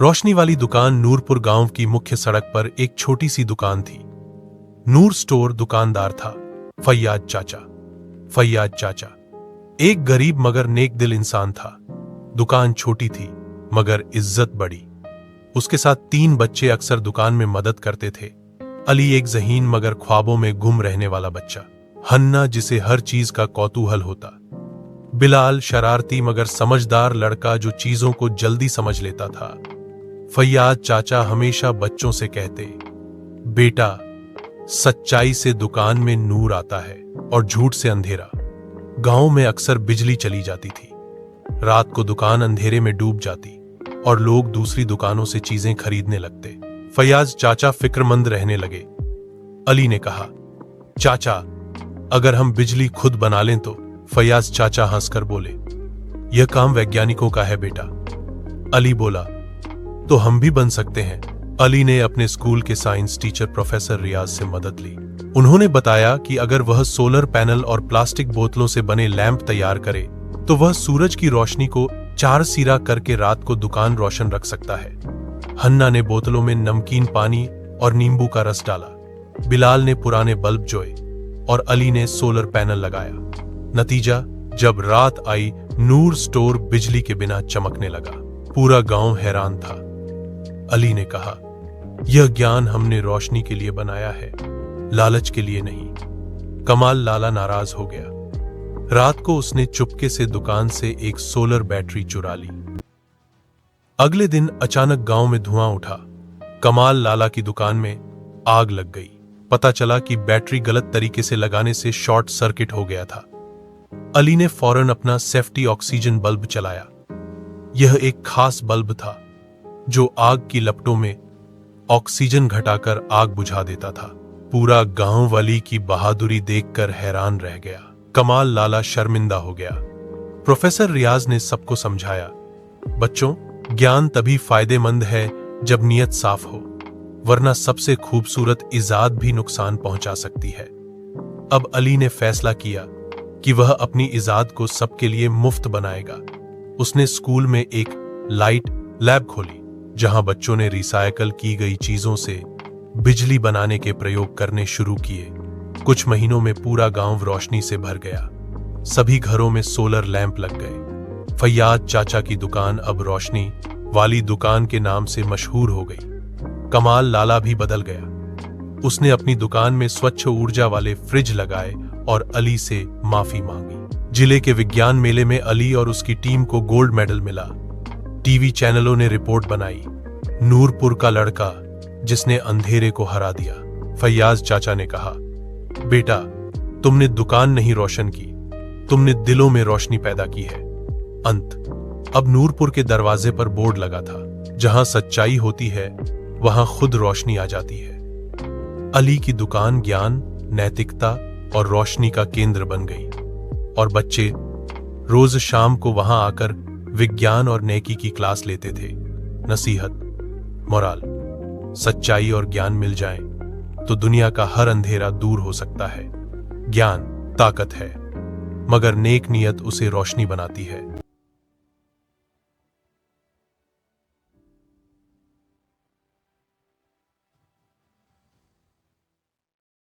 रोशनी वाली दुकान नूरपुर गांव की मुख्य सड़क पर एक छोटी सी दुकान थी। नूर स्टोर दुकानदार था फैयाज चाचा। फैयाज चाचा एक गरीब मगर नेक दिल इंसान था। दुकान छोटी थी मगर इज्जत बड़ी। उसके साथ 3 बच्चे अक्सर दुकान में मदद करते थे। अली एक ज़हीन मगर ख्वाबों में गुम रहने वाला बच्चा। हन्ना जिसे हर चीज का कौतूहल होता। बिलाल शरारती मगर समझदार लड़का जो चीजों को जल्दी समझ लेता था। फैयाज चाचा हमेशा बच्चों से कहते, बेटा सच्चाई से दुकान में नूर आता है और झूठ से अंधेरा। गांव में अक्सर बिजली चली जाती थी। रात को दुकान अंधेरे में डूब जाती और लोग दूसरी दुकानों से चीजें खरीदने लगते। फैयाज चाचा फिक्रमंद रहने लगे। अली ने कहा, चाचा अगर हम बिजली खुद बना लें तो। फैयाज चाचा हंसकर बोले, यह काम वैज्ञानिकों का है बेटा। अली बोला, तो हम भी बन सकते हैं। अली ने अपने स्कूल के साइंस टीचर प्रोफेसर रियाज से मदद ली। उन्होंने बताया कि अगर वह सोलर पैनल और प्लास्टिक बोतलों से बने लैंप तैयार करे तो वह सूरज की रोशनी को 4 सिरा करके रात को दुकान रोशन रख सकता है। हन्ना ने बोतलों में नमकीन पानी और नींबू का रस डाला। बिलाल ने पुराने बल्ब जोए और अली ने सोलर पैनल लगाया। नतीजा, जब रात आई नूर स्टोर बिजली के बिना चमकने लगा। पूरा गांव हैरान था। अली ने कहा, यह ज्ञान हमने रोशनी के लिए बनाया है, लालच के लिए नहीं। कमाल लाला नाराज हो गया। रात को उसने चुपके से दुकान से एक सोलर बैटरी चुरा ली। अगले दिन अचानक गांव में धुआं उठा। कमाल लाला की दुकान में आग लग गई। पता चला कि बैटरी गलत तरीके से लगाने से शॉर्ट सर्किट हो गया था। अली ने फौरन अपना सेफ्टी ऑक्सीजन बल्ब चलाया। यह एक खास बल्ब था जो आग की लपटों में ऑक्सीजन घटाकर आग बुझा देता था। पूरा गांव वाली की बहादुरी देखकर हैरान रह गया। कमाल लाला शर्मिंदा हो गया। प्रोफेसर रियाज ने सबको समझाया, बच्चों ज्ञान तभी फायदेमंद है जब नियत साफ हो, वरना सबसे खूबसूरत इजाद भी नुकसान पहुंचा सकती है। अब अली ने फैसला किया कि वह अपनी इजाद को सबके लिए मुफ्त बनाएगा। उसने स्कूल में एक लाइट लैब खोली जहां बच्चों ने रिसाइकल की गई चीजों से बिजली बनाने के प्रयोग करने शुरू किए। कुछ महीनों में पूरा गांव रोशनी से भर गया। सभी घरों में सोलर लैंप लग गए। फैयाज चाचा की दुकान अब रोशनी वाली दुकान के नाम से मशहूर हो गई। कमाल लाला भी बदल गया। उसने अपनी दुकान में स्वच्छ ऊर्जा वाले फ्रिज लगाए और अली से माफी मांगी। जिले के विज्ञान मेले में अली और उसकी टीम को गोल्ड मेडल मिला। टीवी चैनलों ने रिपोर्ट बनाई, नूरपुर का लड़का जिसने अंधेरे को हरा दिया। फैयाज चाचा ने कहा, बेटा तुमने दुकान नहीं रोशन की, तुमने दिलों में रोशनी पैदा की है। अंत। अब नूरपुर के दरवाजे पर बोर्ड लगा था, जहां सच्चाई होती है वहां खुद रोशनी आ जाती है। अली की दुकान ज्ञान, नैतिकता और रोशनी का केंद्र बन गई और बच्चे रोज शाम को वहां आकर विज्ञान और नेकी की क्लास लेते थे। नसीहत, मोराल, सच्चाई और ज्ञान मिल जाएं तो दुनिया का हर अंधेरा दूर हो सकता है। ज्ञान ताकत है मगर नेक नियत उसे रोशनी बनाती है।